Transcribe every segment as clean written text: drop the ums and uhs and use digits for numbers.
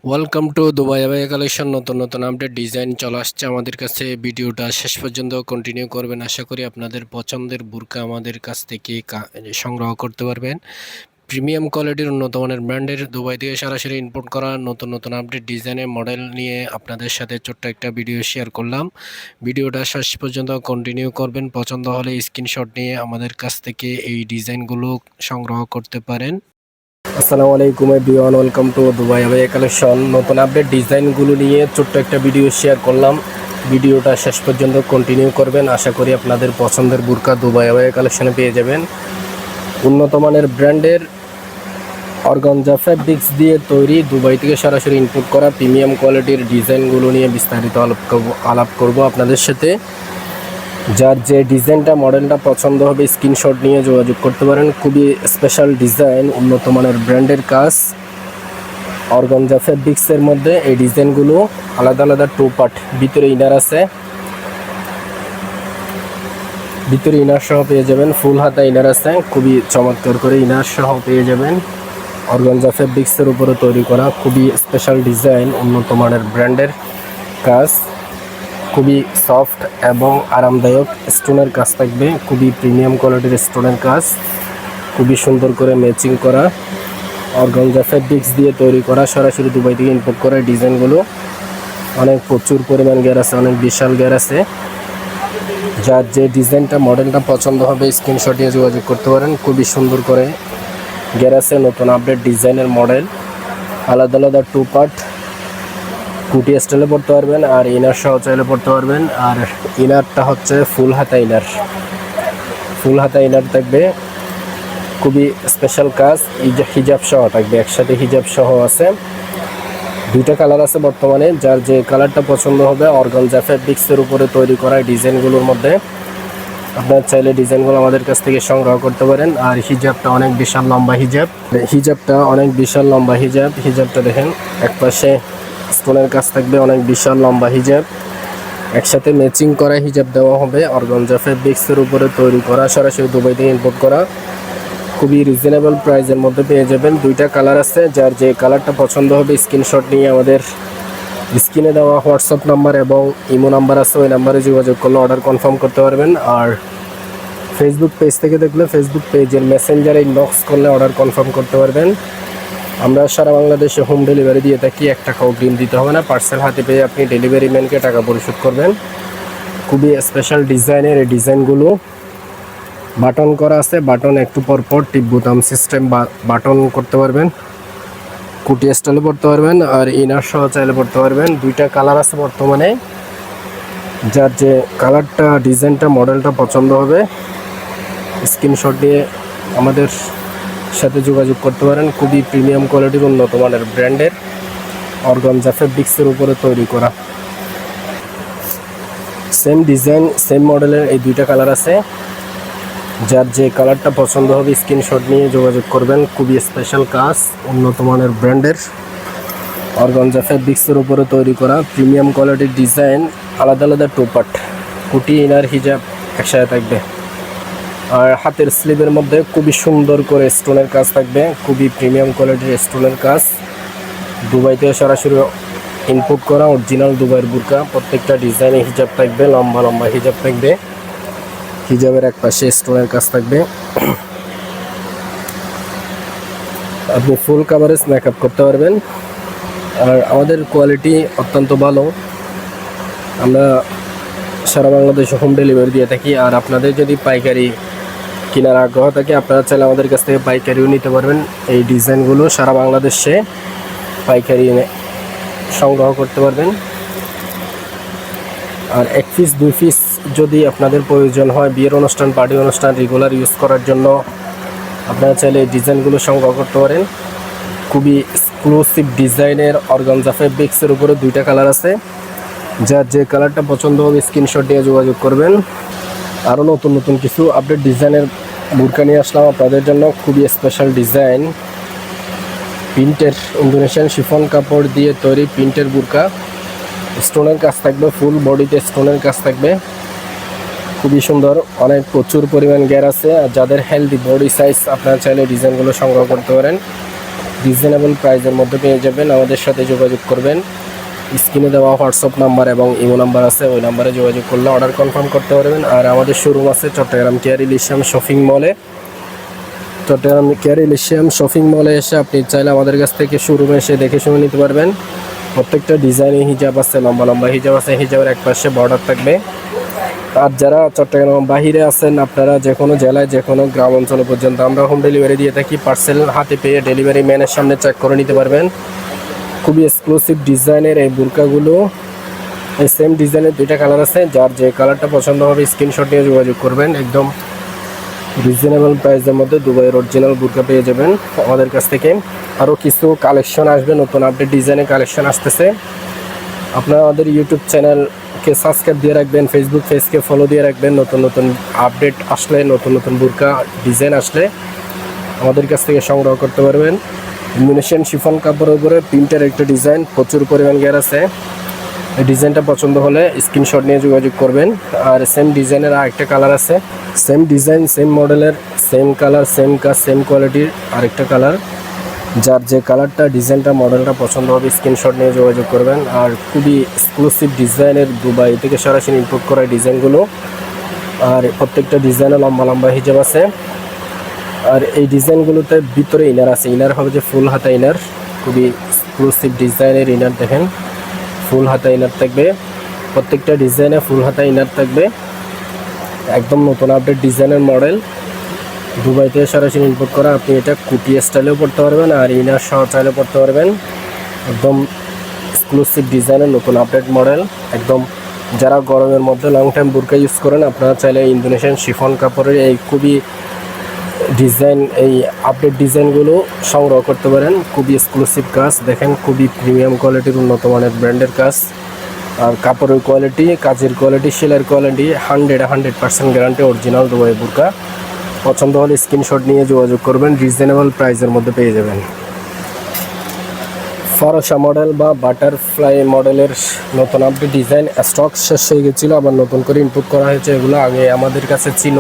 Welcome to Dubai abaya collection. নতুন নতুন update design চলে আসছে আমাদের কাছে। ভিডিওটা শেষ পর্যন্ত কন্টিনিউ করবেন। আশা করি আপনাদের পছন্দের বুরকা আমাদের কাছ থেকে সংগ্রহ করতে পারবেন। প্রিমিয়াম কোয়ালিটির উন্নত মানের ব্র্যান্ডের দুবাই থেকে সরাসরি ইম্পোর্ট করা নতুন নতুন আপডেট ডিজাইনের মডেল নিয়ে আপনাদের সাথে ছোট্ট একটা ভিডিও শেয়ার করলাম। ভিডিওটা শেষ পর্যন্ত কন্টিনিউ করবেন। পছন্দ হলে স্ক্রিনশট নিয়ে আমাদের কাছ থেকে এই ডিজাইনগুলো সংগ্রহ করতে পারেন। আসসালামু আলাইকুম everyone, welcome to Dubai abaya collection. নতুন আপডেট ডিজাইনগুলো নিয়ে ছোট্ট একটা ভিডিও শেয়ার করলাম। ভিডিওটা শেষ পর্যন্ত কন্টিনিউ করবেন। আশা করি আপনাদের পছন্দের বুরকা দুবাই আবায়া কালেকশনে পেয়ে যাবেন। উন্নত মানের ব্র্যান্ডের অর্গানজা ফ্যাব্রিক্স দিয়ে তৈরি দুবাই থেকে সরাসরি ইনপুট করা প্রিমিয়াম কোয়ালিটির ডিজাইনগুলো নিয়ে বিস্তারিত আলাপ করব আপনাদের সাথে। যার যে ডিজাইনটা মডেলটা পছন্দ হবে স্ক্রিনশট নিয়ে যোগাযোগ করতে পারেন। খুবই স্পেশাল ডিজাইন, উন্নত মানের ব্র্যান্ডের কাজ, অর্গানজা ফ্যাব্রিক্সের মধ্যে এই ডিজাইনগুলো আলাদা আলাদা টু পার্ট। ভিতরে ইনার আছে, ভিতরে ইনার সহ পেয়ে যাবেন। ফুল হাতা ইনার আছে, খুবই চমৎকার করে ইনার সহ পেয়ে যাবেন। অর্গানজা ফ্যাব্রিক্সের উপরে তৈরি করা খুবই স্পেশাল ডিজাইন, উন্নত মানের ব্র্যান্ডের কাজ, খুবই সফট এবং আরামদায়ক স্টোনের কাজ থাকবে। খুবই প্রিমিয়াম কোয়ালিটির স্টোনের কাজ, খুবই সুন্দর করে ম্যাচিং করা অর্গানজা ফ্যাব্রিক্স দিয়ে তৈরি করা, সরাসরি দুবাই থেকে ইম্পোর্ট করা ডিজাইনগুলো। অনেক প্রচুর পরিমাণ গের আছে, অনেক বিশাল গের আছে। যার যে ডিজাইনটা মডেলটা পছন্দ হবে স্ক্রিনশট নিয়ে যোগাযোগ করতে পারেন। খুবই সুন্দর করে গের আছে, নতুন আপডেট ডিজাইনের মডেল, আলাদা আলাদা টু পার্ট। কুটি স্টাইলে পড়তে পারবেন আর ইনার সহ চাইলে পড়তে পারবেন। আর ইনারটা হচ্ছে ফুল হাতা ইনার, ফুল হাতা ইনার থাকবে। খুবই স্পেশাল কাজ, হিজাব সহ থাকবে, একসাথে হিজাব সহ আছে। দুইটা কালার আছে বর্তমানে। যার যে কালারটা পছন্দ হবে অর্গানজা ফ্যাব্রিক্সের উপরে তৈরি করা ডিজাইনগুলোর মধ্যে আপনার চাইলে ডিজাইনগুলো আমাদের কাছ থেকে সংগ্রহ করতে পারেন। আর হিজাবটা অনেক বিশাল লম্বা হিজাব, হিজাবটা অনেক বিশাল লম্বা হিজাব। হিজাবটা দেখেন, একপাশে স্টোনের কাজ থাকবে, অনেক বিশাল লম্বা হিজাব। একসাথে ম্যাচিং করা হিজাব দেওয়া হবে, অর্গানজা ফ্যাব্রিক্সের উপরে তৈরি করা, সরাসরি দুবাই থেকে ইম্পোর্ট করা। খুবই রিজনেবল প্রাইসের মধ্যে পেয়ে যাবেন। দুইটা কালার আছে, যার যে কালারটা পছন্দ হবে স্ক্রিনশট নিয়ে আমাদের স্ক্রিনে দেওয়া হোয়াটসঅ্যাপ নাম্বার এবং ইমো নাম্বার আছে, ওই নাম্বারে যোগাযোগ করলে অর্ডার কনফার্ম করতে পারবেন। আর ফেসবুক পেজ থেকে দেখলে ফেসবুক পেজের মেসেঞ্জারে ইনবক্স করলে অর্ডার কনফার্ম করতে পারবেন। আমরা সারা বাংলাদেশে হোম ডেলিভারি দিয়ে থাকি, 1 টাকা অগ্রিম দিতে হবে না। পার্সেল হাতে পেয়ে আপনি ডেলিভারি ম্যানকে টাকা পরিশোধ করবেন। খুবই স্পেশাল ডিজাইনের এই ডিজাইনগুলো বাটন করা আছে, বাটন একটু পরপর টিপ বোতাম সিস্টেম বাটন করতে পারবেন। কুটি স্টাইলে পড়তে পারবেন আর ইনার সহ চাইলে পড়তে পারবেন। দুইটা কালার আছে বর্তমানে। যার যে কালারটা ডিজাইনটা মডেলটা পছন্দ হবে স্ক্রিনশট দিয়ে আমাদের সাথে যোগাযোগ করতে পারেন। খুবই প্রিমিয়াম কোয়ালিটির উন্নত মানের ব্র্যান্ডের অর্গানজা ফ্যাব্রিক্সের উপরে তৈরি করা সেম ডিজাইন সেম মডেলের এই দুইটা কালার আছে। যার যে কালারটা পছন্দ হবে স্ক্রিনশট নিয়ে যোগাযোগ করবেন। খুবই স্পেশাল কাজ, উন্নত মানের ব্র্যান্ডের অর্গানজা ফ্যাব্রিক্সের উপরে তৈরি করা প্রিমিয়াম কোয়ালিটির ডিজাইন, আলাদা আলাদা টু পার্ট, কুটি ইনার হিজাব একসাথে থাকবে। আর হাতের স্লিভের মধ্যে খুবই সুন্দর করে স্টোনের কাজ থাকবে, খুবই প্রিমিয়াম কোয়ালিটির স্টোনের কাজ। দুবাই থেকে সরাসরি ইনপুট করা অরিজিনাল দুবাইয়ের বুরকা। প্রত্যেকটা ডিজাইনে হিজাব থাকবে, লম্বা লম্বা হিজাব থাকবে। হিজাবের এক পাশে স্টোনের কাজ থাকবে। আপনি ফুল কাভারেজ মেকআপ করতে পারবেন। আর আমাদের কোয়ালিটি অত্যন্ত ভালো, আমরা সারা বাংলাদেশে হোম ডেলিভারি দিয়ে থাকি। আর আপনাদের যদি পাইকারি কেনার আগ্রহ থাকে আপনারা চাইলে আমাদের কাছ থেকে পাইকারিও নিতে পারবেন। এই ডিজাইনগুলো সারা বাংলাদেশে পাইকারি সংগ্রহ করতে পারবেন। আর 1 পিস 2 পিস যদি আপনাদের প্রয়োজন হয় বিয়ের অনুষ্ঠান, পার্টি অনুষ্ঠান রেগুলার ইউজ করার জন্য আপনারা চাইলে এই ডিজাইনগুলো সংগ্রহ করতে পারেন। খুবই এক্সক্লুসিভ ডিজাইনের অর্গানজা ফ্যাব্রিক্সের উপরে দুইটা কালার আছে। যার যে কালারটা পছন্দ হবে স্ক্রিনশট দিয়ে যোগাযোগ করবেন। আরও নতুন নতুন কিছু আপডেট ডিজাইনের বুরকা নিয়ে আসলাম আপনাদের জন্য। খুবই স্পেশাল ডিজাইন, প্রিন্টের ইন্দোনেশিয়ান শিফন কাপড় দিয়ে তৈরি প্রিন্টের বুরকা। স্টোনের কাজ থাকবে, ফুল বডিতে স্টোনের কাজ থাকবে, খুবই সুন্দর। অনেক প্রচুর পরিমাণ গ্যার আছে। আর যাদের হেলদি বডি সাইজ আপনারা চাইলে ডিজাইনগুলো সংগ্রহ করতে পারেন। রিজনেবল প্রাইসের মধ্যে পেয়ে যাবেন। আমাদের সাথে যোগাযোগ করবেন। স্ক্রিনে দেওয়া হোয়াটসঅ্যাপ নাম্বার এবং ইমো নাম্বার আছে, ওই নাম্বারে যোগাযোগ করলে অর্ডার কনফার্ম করতে পারবেন। আর আমাদের শোরুম আছে চট্টগ্রাম কেয়ার ইলিশিয়াম শপিং মলে। চট্টগ্রাম কেয়ার ইলিশিয়াম শপিং মলে এসে আপনি চাইলে আমাদের কাছ থেকে শোরুমে এসে দেখে শুনে নিতে পারবেন। প্রত্যেকটা ডিজাইনে হিজাব আছে, লম্বা লম্বা হিজাব আছে, হিজাবের এক পাশে বর্ডার থাকবে। আর যারা চট্টগ্রাম বাহিরে আছেন, আপনারা যে কোনো জেলায় যে কোনো গ্রাম অঞ্চল পর্যন্ত আমরা হোম ডেলিভারি দিয়ে থাকি। পার্সেল হাতে পেয়ে ডেলিভারি ম্যানের সামনে চেক করে নিতে পারবেন। খুবই এক্সক্লুসিভ ডিজাইনের এই বুরকাগুলো, এই সেম ডিজাইনের দুইটা কালার আছে। যার যে কালারটা পছন্দ হবে স্ক্রিনশট নিয়ে যোগাযোগ করবেন। একদম রিজনেবল প্রাইসের মধ্যে দুবাইয়ের অরিজিনাল বুরকা পেয়ে যাবেন আমাদের কাছ থেকে। আরও কিছু কালেকশন আসবে, নতুন আপডেট ডিজাইনের কালেকশন আসতেছে। আপনারা আমাদের ইউটিউব চ্যানেলকে সাবস্ক্রাইব দিয়ে রাখবেন, ফেসবুক পেজকে ফলো দিয়ে রাখবেন। নতুন নতুন আপডেট আসলে, নতুন নতুন বুরকা ডিজাইন আসলে আমাদের কাছ থেকে সংগ্রহ করতে পারবেন। ইন্দোনেশিয়ান শিফন কাপড়ের উপরে প্রিন্টের একটা ডিজাইন, প্রচুর পরিমাণ গ্যার আছে। এই ডিজাইনটা পছন্দ হলে স্ক্রিনশট নিয়ে যোগাযোগ করবেন। আর সেম ডিজাইনের আরেকটা কালার আছে, সেম ডিজাইন সেম মডেলের সেম কালার সেম কাজ সেম কোয়ালিটির আরেকটা কালার। যার যে কালারটা ডিজাইনটা মডেলটা পছন্দ হবে স্ক্রিনশট নিয়ে যোগাযোগ করবেন। আর খুবই এক্সক্লুসিভ ডিজাইনের, দুবাই থেকে সরাসরি ইম্পোর্ট করা ডিজাইনগুলো। আর প্রত্যেকটা ডিজাইনে লম্বা লম্বা হিজাব আছে। আর এই ডিজাইনগুলোতে ভিতরে ইনার আছে, ইনার হবে যে ফুল হাতা ইনার, খুবই এক্সক্লুসিভ ডিজাইনের ইনার। দেখেন ফুল হাতা ইনার থাকবে, প্রত্যেকটা ডিজাইনে ফুল হাতা ইনার থাকবে। একদম নতুন আপডেট ডিজাইনের মডেল, দুবাই থেকে সরাসরি ইম্পোর্ট করা। আপনি এটা কুটি স্টাইলেও পড়তে পারবেন আর ইনার সহ চাইলেও পড়তে পারবেন। একদম এক্সক্লুসিভ ডিজাইনের নতুন আপডেট মডেল। একদম যারা গরমের মধ্যে লং টাইম বুরকা ইউজ করেন, আপনারা চাইলে ইন্দোনেশিয়ান শিফন কাপড়ের এই খুবই ডিজাইন, এই আপডেট ডিজাইনগুলো সংগ্রহ করতে পারেন। খুবই এক্সক্লুসিভ কাজ, দেখেন খুবই প্রিমিয়াম কোয়ালিটির উন্নত মানের ব্র্যান্ডের কাজ। আর কাপড়ের কোয়ালিটি, কাজের কোয়ালিটি, সেলাইয়ের quality 100% guarantee original Dubai burqa. পছন্দ হলে স্ক্রিনশট নিয়ে যোগাযোগ করবেন, রিজনেবল প্রাইসের মধ্যে পেয়ে যাবেন। ফরসা মডেল বা বাটারফ্লাই মডেলের নতুন আপডেট ডিজাইন স্টক শেষ হয়ে গেছিলো, আবার নতুন করে ইনপুট করা হয়েছে। এগুলো আগে আমাদের কাছে ছিল,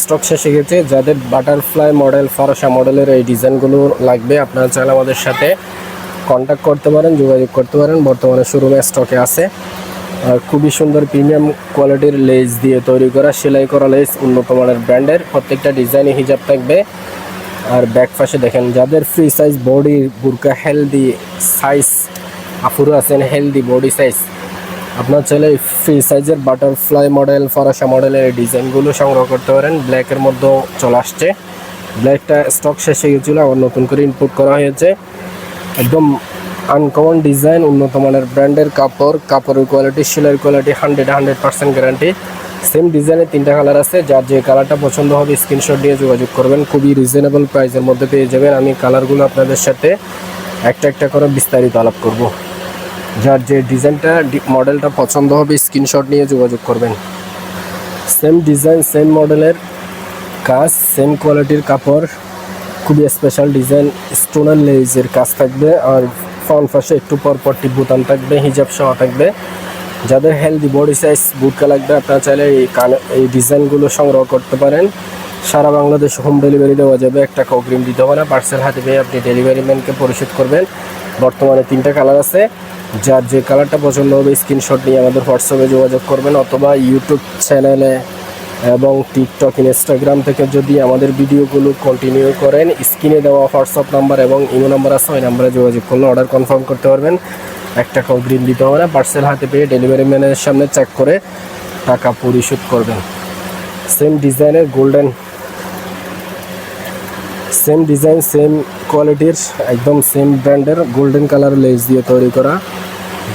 স্টক শেষ হয়ে গেছে। যাদের বাটারফ্লাই মডেল ফরসা মডেলের এই ডিজাইনগুলো লাগবে, আপনারা চাইলে আমাদের সাথে কন্ট্যাক্ট করতে পারেন, যোগাযোগ করতে পারেন। বর্তমানে শোরুমে স্টকে আছে। আর খুবই সুন্দর প্রিমিয়াম কোয়ালিটির লেস দিয়ে তৈরি করা, সেলাই করা লেস, উন্নত মানের ব্র্যান্ডের। প্রত্যেকটা ডিজাইনে হিজাব থাকবে। আর ব্যাক পাশে দেখেন, যাদের ফ্রি সাইজ বডি বুরকা, হেলদি সাইজ আফুরো আছেন, হেলদি বডি সাইজ, আপনার চাইলে ফ্রি সাইজের বাটারফ্লাই মডেল ফরাসা মডেলের এই ডিজাইনগুলো সংগ্রহ করতে পারেন। ব্ল্যাকের মধ্যেও চলে আসছে, ব্ল্যাকটা স্টক শেষ হয়ে গেছিলো, আবার নতুন করে ইনপুট করা হয়েছে। একদম আনকমন ডিজাইন, উন্নত মানের ব্র্যান্ডের কাপড়, কাপড়ের কোয়ালিটি, সেলাইয়ের কোয়ালিটি 100% গ্যারান্টি। সেম ডিজাইনের তিনটা কালার আছে। যার যে কালারটা পছন্দ হবে স্ক্রিনশট দিয়ে যোগাযোগ করবেন। খুবই রিজনেবল প্রাইসের মধ্যে পেয়ে যাবেন। আমি কালারগুলো আপনাদের সাথে একটা একটা করে বিস্তারিত আলাপ করব। যার যে ডিজাইনটা মডেলটা পছন্দ হবে স্ক্রিনশট নিয়ে যোগাযোগ করবেন। সেম ডিজাইন সেম মডেলের কাজ, সেম কোয়ালিটির কাপড়, খুবই স্পেশাল ডিজাইন, স্টোনের লেজের কাজ থাকবে। আর ফ্রন্ট পাশে একটু পরপর বোতাম থাকবে, হিজাব সহ থাকবে। যাদের হেলদি বডি সাইজ বুরকা লাগবে, আপনারা চাইলে এই ডিজাইনগুলো সংগ্রহ করতে পারেন। সারা বাংলাদেশ হোম ডেলিভারি দেওয়া যাবে, 1 টাকা অগ্রিম দিতে হবে না। পার্সেল হাতে পেয়ে আপনি ডেলিভারি ম্যানকে পরিশোধ করবেন। বর্তমানে 3টা কালার আছে। যার যে কালারটা পছন্দ হবে স্ক্রিনশট নিয়ে আমাদের হোয়াটসঅ্যাপে যোগাযোগ করবেন, অথবা ইউটিউব চ্যানেলে এবং টিকটক ইনস্টাগ্রাম থেকে যদি আমাদের ভিডিওগুলো কন্টিনিউ করেন, স্ক্রিনে দেওয়া হোয়াটসঅ্যাপ নাম্বার এবং ইমো নাম্বার আছে, ওই নাম্বারে যোগাযোগ করলে অর্ডার কনফার্ম করতে পারবেন। 1 টাকা অগ্রিম দিতে হবে না। পার্সেল হাতে পেয়ে ডেলিভারি ম্যানের সামনে চেক করে টাকা পরিশোধ করবেন। সেম ডিজাইনের গোল্ডেন, সেম ডিজাইন সেম কোয়ালিটির, একদম সেম ব্র্যান্ডের গোল্ডেন কালার লেস দিয়ে তৈরি করা।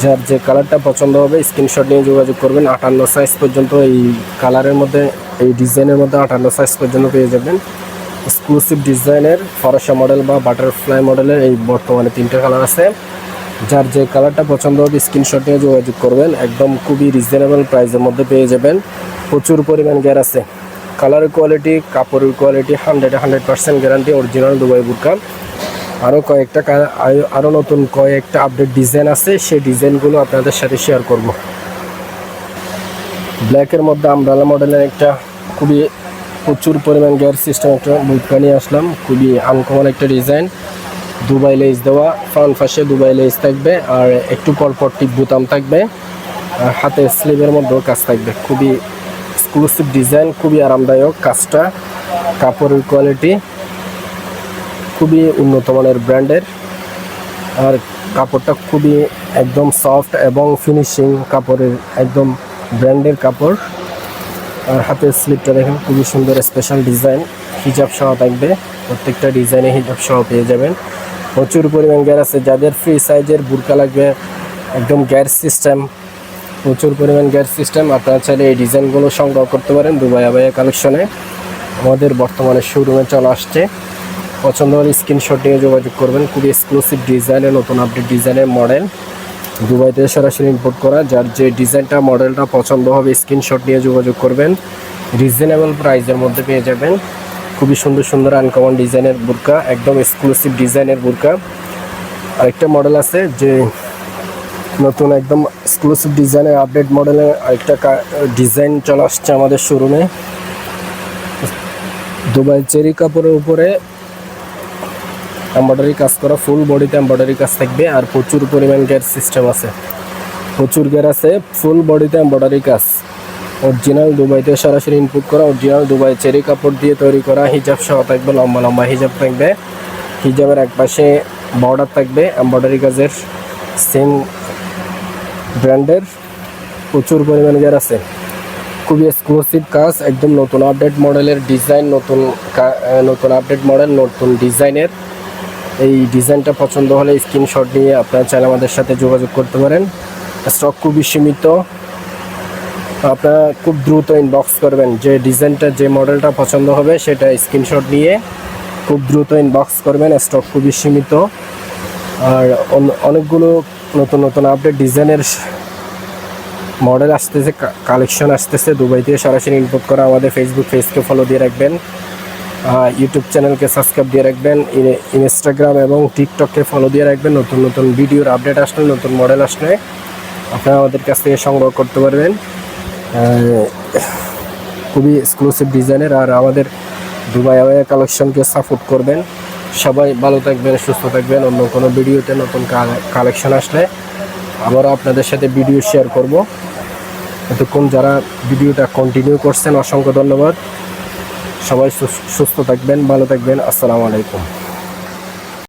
যার যে কালারটা পছন্দ হবে স্ক্রিনশট নিয়ে যোগাযোগ করবেন। 58 সাইজ পর্যন্ত এই কালারের মধ্যে, এই ডিজাইনের মধ্যে 58 সাইজ পর্যন্ত পেয়ে যাবেন। এক্সক্লুসিভ ডিজাইনের ফরাসা মডেল বা বাটারফ্লাই মডেলের এই বর্তমানে 3টা কালার আছে। যার যে কালারটা পছন্দ হবে স্ক্রিনশট নিয়ে যোগাযোগ করবেন। একদম খুবই রিজনেবল প্রাইসের মধ্যে পেয়ে যাবেন। প্রচুর পরিমাণ গ্যার আছে। কালারের কোয়ালিটি, কাপড়ের quality 100% guarantee original Dubai burqa. আরও নতুন কয়েকটা আপডেট ডিজাইন আছে, সেই ডিজাইনগুলো আপনাদের সাথে শেয়ার করব। ব্ল্যাকের মধ্যে আমব্রেলা মডেলের একটা খুবই প্রচুর পরিমাণ গ্যার সিস্টেম একটা বুরকা নিয়ে আসলাম। খুবই আনকমন একটা ডিজাইন। দুবাই লেস দেওয়া, ফ্রন্ট পাশে দুবাই লেস থাকবে আর একটু পরপর টিপ বোতাম থাকবে আর হাতে স্লিভের মধ্যেও কাজ থাকবে। খুবই এক্সক্লুসিভ ডিজাইন, খুবই আরামদায়ক কাজটা, কাপড়ের কোয়ালিটি খুবই উন্নত মানের ব্র্যান্ডের আর কাপড়টা খুবই একদম সফট এবং ফিনিশিং কাপড়ের, একদম ব্র্যান্ডের কাপড়। আর হাতের স্লিপটা দেখেন খুবই সুন্দর স্পেশাল ডিজাইন, হিজাব সহ থাকবে, প্রত্যেকটা ডিজাইনে হিজাব সহ পেয়ে যাবেন। প্রচুর পরিমাণ গ্যার আছে, যাদের ফ্রি সাইজের বুরকা লাগবে একদম গ্যার সিস্টেম, প্রচুর পরিমাণ গ্যার সিস্টেম, আপনারা চাইলে এই ডিজাইনগুলো সংগ্রহ করতে পারেন দুবাই আবায়া কালেকশনে। আমাদের বর্তমানে শোরুমে চলে আসছে, পছন্দ হলে স্ক্রিনশট নিয়ে যোগাযোগ করবেন। খুবই এক্সক্লুসিভ ডিজাইনের, নতুন আপডেট ডিজাইনের মডেল, দুবাই থেকে সরাসরি ইম্পোর্ট করা। যার যে ডিজাইনটা মডেলটা পছন্দ হবে স্ক্রিনশট নিয়ে যোগাযোগ করবেন, রিজনেবল প্রাইসের মধ্যে পেয়ে যাবেন। খুবই সুন্দর সুন্দর আনকমন ডিজাইনের বুরকা, একদম এক্সক্লুসিভ ডিজাইনের বুরকা। আরেকটা মডেল আছে যে নতুন একদম এক্সক্লুসিভ ডিজাইনের আপডেট মডেলের আরেকটা ডিজাইন চলে আসছে আমাদের শোরুমে। দুবাই চেরি কাপড়ের উপরে এমব্রয়ডারি কাজ করা, ফুল বডিতে এমব্রয়ডারি কাজ থাকবে আর প্রচুর পরিমাণ গ্যার সিস্টেম আছে, প্রচুর গ্যার আছে, ফুল বডিতে এমব্রয়ডারি কাজ। অরিজিনাল দুবাইতে সরাসরি ইনপুট করা, অরিজিনাল দুবাই চেরি কাপড় দিয়ে তৈরি করা। হিজাব সহ থাকবে, লম্বা লম্বা হিজাব থাকবে, হিজাবের একপাশে বর্ডার থাকবে এমব্রয়ডারি কাজের, সেম ব্র্যান্ডের, প্রচুর পরিমাণ গ্যার আছে। খুবই এক্সক্লুসিভ কাজ, একদম নতুন আপডেট মডেলের ডিজাইন, নতুন আপডেট মডেল, নতুন ডিজাইনের। এই ডিজাইনটা পছন্দ হলে স্ক্রিনশট নিয়ে আপনারা চাইলে আমাদের সাথে যোগাযোগ করতে পারেন। স্টক খুবই সীমিত, আপনারা খুব দ্রুত ইনবক্স করবেন। যে ডিজাইনটা, যে মডেলটা পছন্দ হবে সেটা স্ক্রিনশট নিয়ে খুব দ্রুত ইনবক্স করবেন। স্টক খুবই সীমিত আর অনেকগুলো নতুন নতুন আপডেট ডিজাইনের মডেল আসতেছে, কালেকশন আসতেছে দুবাই থেকে সরাসরি ইম্পোর্ট করা। আমাদের ফেসবুক পেজকে ফলো দিয়ে রাখবেন, ইউটিউব চ্যানেলকে সাবস্ক্রাইব দিয়ে রাখবেন, ইনস্টাগ্রাম এবং টিকটককে ফলো দিয়ে রাখবেন। নতুন নতুন ভিডিওর আপডেট আসলে, নতুন মডেল আসলে আপনারা আমাদের কাছ থেকে সংগ্রহ করতে পারবেন। খুবই এক্সক্লুসিভ ডিজাইনের আর আমাদের দুবাই আবায়া কালেকশনকে সাপোর্ট করবেন। সবাই ভালো থাকবেন, সুস্থ থাকবেন। অন্য কোনো ভিডিওতে নতুন কালেকশন আসলে আবারও আপনাদের সাথে ভিডিও শেয়ার করব। এতক্ষণ যারা ভিডিওটা কন্টিনিউ করছেন অসংখ্য ধন্যবাদ। সবাই সুস্থ থাকবেন, ভালো থাকবেন। আসসালামু আলাইকুম।